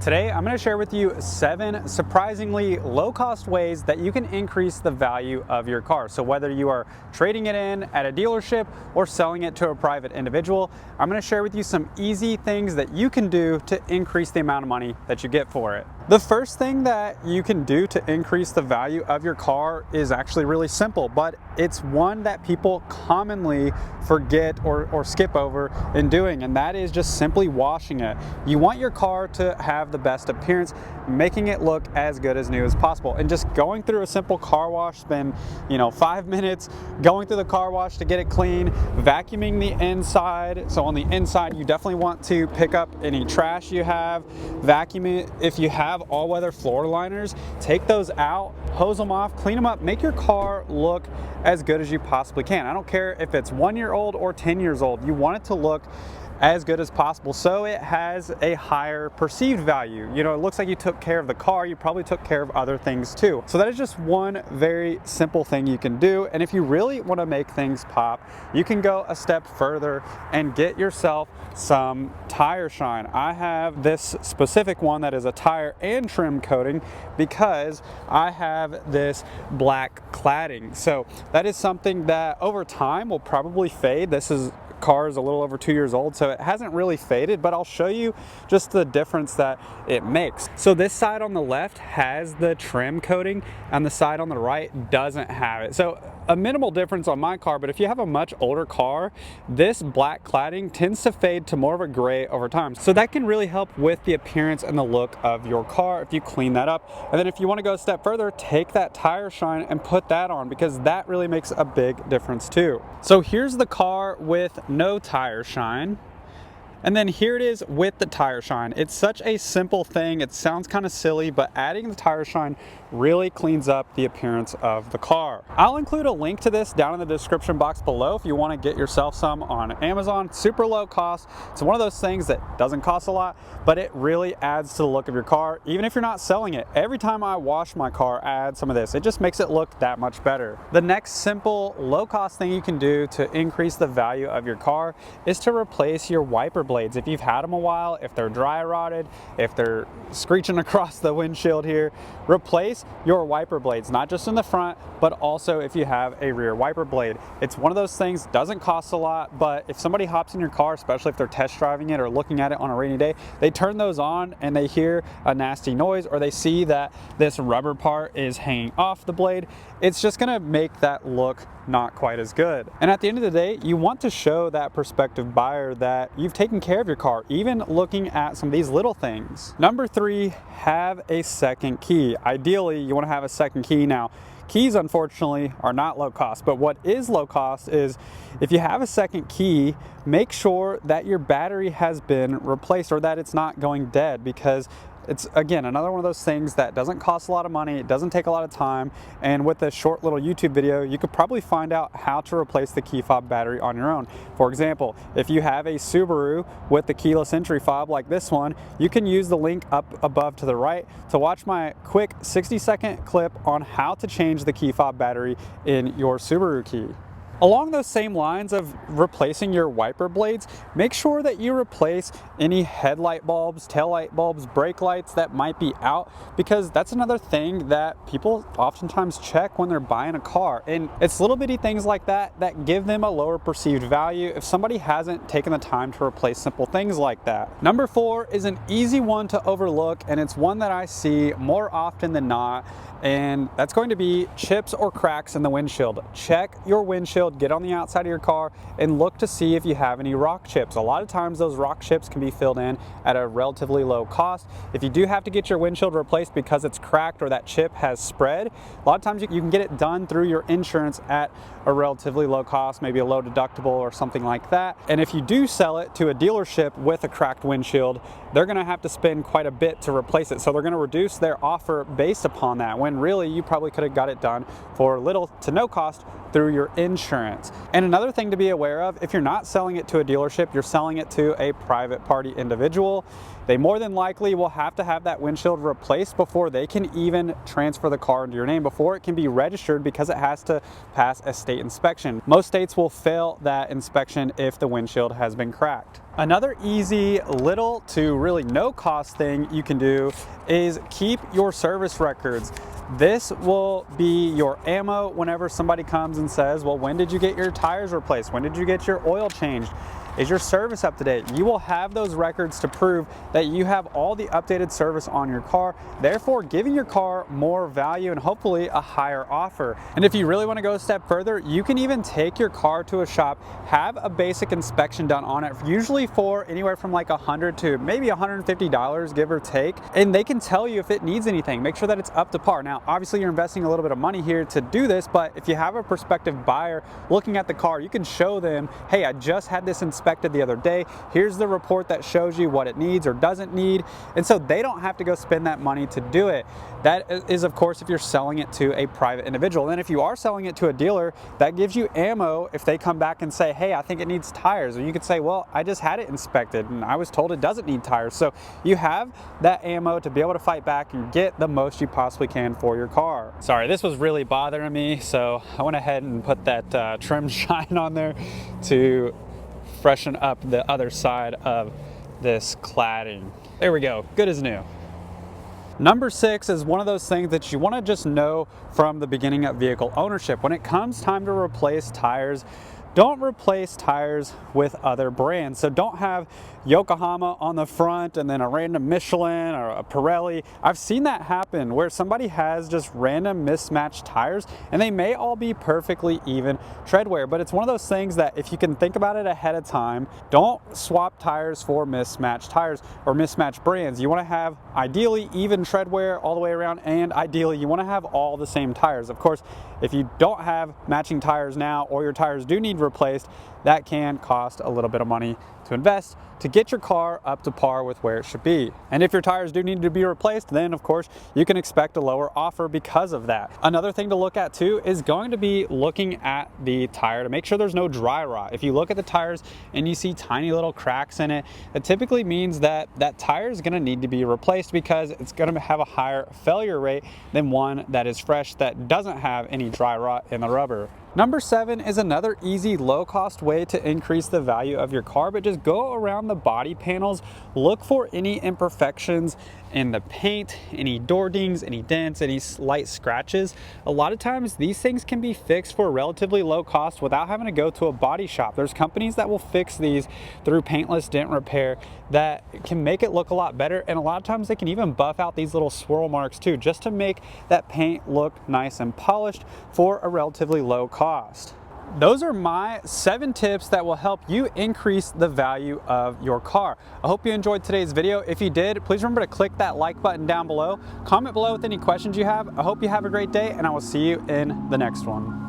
Today, I'm going to share with you 7 surprisingly low-cost ways that you can increase the value of your car. So whether you are trading it in at a dealership or selling it to a private individual, I'm going to share with you some easy things that you can do to increase the amount of money that you get for it. The first thing that you can do to increase the value of your car is actually really simple, but it's one that people commonly forget or skip over in doing, and that is just simply washing it. You want your car to have the best appearance, making it look as good as new as possible. And just going through a simple car wash, spend 5 minutes going through the car wash to get it clean, vacuuming the inside. So on the inside, you definitely want to pick up any trash you have, vacuum it. If you have all-weather floor liners, take those out, hose them off, clean them up, make your car look as good as you possibly can. I don't care if it's 1 year old or 10 years old, you want it to look as good as possible so it has a higher perceived value. It looks like you took care of the car, you probably took care of other things too. So that is just one very simple thing you can do. And if you really want to make things pop, you can go a step further and get yourself some tire shine. I have this specific one that is a tire and trim coating because I have this black cladding. So that is something that over time will probably fade. Car is a little over 2 years old, so it hasn't really faded, but I'll show you just the difference that it makes. So this side on the left has the trim coating and the side on the right doesn't have it. So a minimal difference on my car, but if you have a much older car, this black cladding tends to fade to more of a gray over time. So that can really help with the appearance and the look of your car if you clean that up. And then if you want to go a step further, take that tire shine and put that on because that really makes a big difference too. So here's the car with no tire shine. And then here it is with the tire shine. It's such a simple thing. It sounds kind of silly, but adding the tire shine really cleans up the appearance of the car. I'll include a link to this down in the description box below if you want to get yourself some on Amazon. Super low cost. It's one of those things that doesn't cost a lot, but it really adds to the look of your car. Even if you're not selling it, every time I wash my car, I add some of this. It just makes it look that much better. The next simple low cost thing you can do to increase the value of your car is to replace your wiper blades. If you've had them a while, if they're dry rotted, if they're screeching across the windshield here, replace your wiper blades, not just in the front, but also if you have a rear wiper blade. It's one of those things, doesn't cost a lot, but if somebody hops in your car, especially if they're test driving it or looking at it on a rainy day, they turn those on and they hear a nasty noise or they see that this rubber part is hanging off the blade. It's just gonna make that look not quite as good. And at the end of the day, you want to show that prospective buyer that you've taken care of your car, even looking at some of these little things. Number 3, have a second key. Ideally, you want to have a second key. Now, keys unfortunately are not low cost, but what is low cost is if you have a second key, make sure that your battery has been replaced or that it's not going dead, because it's, again, another one of those things that doesn't cost a lot of money, it doesn't take a lot of time, and with a short little YouTube video, you could probably find out how to replace the key fob battery on your own. For example, if you have a Subaru with the keyless entry fob like this one, you can use the link up above to the right to watch my quick 60-second clip on how to change the key fob battery in your Subaru key. Along those same lines of replacing your wiper blades, make sure that you replace any headlight bulbs, tail light bulbs, brake lights that might be out, because that's another thing that people oftentimes check when they're buying a car. And it's little bitty things like that that give them a lower perceived value if somebody hasn't taken the time to replace simple things like that. Number 4 is an easy one to overlook, and it's one that I see more often than not, and that's going to be chips or cracks in the windshield. Check your windshield, get on the outside of your car and look to see if you have any rock chips. A lot of times those rock chips can be filled in at a relatively low cost. If you do have to get your windshield replaced because it's cracked or that chip has spread, a lot of times you can get it done through your insurance at a relatively low cost, maybe a low deductible or something like that. And if you do sell it to a dealership with a cracked windshield, they're gonna have to spend quite a bit to replace it. So they're gonna reduce their offer based upon that, when really you probably could have got it done for little to no cost through your insurance. And another thing to be aware of, if you're not selling it to a dealership, you're selling it to a private party individual, they more than likely will have to have that windshield replaced before they can even transfer the car into your name, before it can be registered, because it has to pass a state inspection. Most states will fail that inspection if the windshield has been cracked. Another easy, little to really no cost thing you can do is keep your service records. This will be your ammo whenever somebody comes and says, well, when did you get your tires replaced? When did you get your oil changed? Is your service up to date? You will have those records to prove that you have all the updated service on your car, therefore giving your car more value and hopefully a higher offer. And if you really want to go a step further, you can even take your car to a shop, have a basic inspection done on it, usually for anywhere from like $100 to maybe $150, give or take, and they can tell you if it needs anything. Make sure that it's up to par. Now, obviously you're investing a little bit of money here to do this, but if you have a prospective buyer looking at the car, you can show them, hey, I just had this inspected the other day. Here's the report that shows you what it needs or doesn't need. And so they don't have to go spend that money to do it. That is, of course, if you're selling it to a private individual. And if you are selling it to a dealer, that gives you ammo if they come back and say, hey, I think it needs tires. Or you could say, well, I just had it inspected and I was told it doesn't need tires. So you have that ammo to be able to fight back and get the most you possibly can for your car. Sorry, this was really bothering me, so I went ahead and put that trim shine on there to freshen up the other side of this cladding. There we go, good as new. Number 6 is one of those things that you want to just know from the beginning of vehicle ownership. When it comes time to replace tires, don't replace tires with other brands. So don't have Yokohama on the front and then a random Michelin or a Pirelli. I've seen that happen where somebody has just random mismatched tires and they may all be perfectly even tread wear, but it's one of those things that if you can think about it ahead of time, don't swap tires for mismatched tires or mismatched brands. You want to have ideally even tread wear all the way around, and ideally you want to have all the same tires. Of course, if you don't have matching tires now or your tires do need replaced, that can cost a little bit of money to invest to get your car up to par with where it should be. And if your tires do need to be replaced, then of course you can expect a lower offer because of that. Another thing to look at too is going to be looking at the tire to make sure there's no dry rot. If you look at the tires and you see tiny little cracks in it, it typically means that that tire is going to need to be replaced because it's going to have a higher failure rate than one that is fresh that doesn't have any dry rot in the rubber. Number 7 is another easy, low-cost way to increase the value of your car, but just go around the body panels, look for any imperfections in the paint, any door dings, any dents, any slight scratches. A lot of times these things can be fixed for relatively low cost without having to go to a body shop. There's companies that will fix these through paintless dent repair that can make it look a lot better, and a lot of times they can even buff out these little swirl marks too, just to make that paint look nice and polished for a relatively low cost. Those are my 7 tips that will help you increase the value of your car. I hope you enjoyed today's video. If you did, please remember to click that like button down below. Comment below with any questions you have. I hope you have a great day, and I will see you in the next one.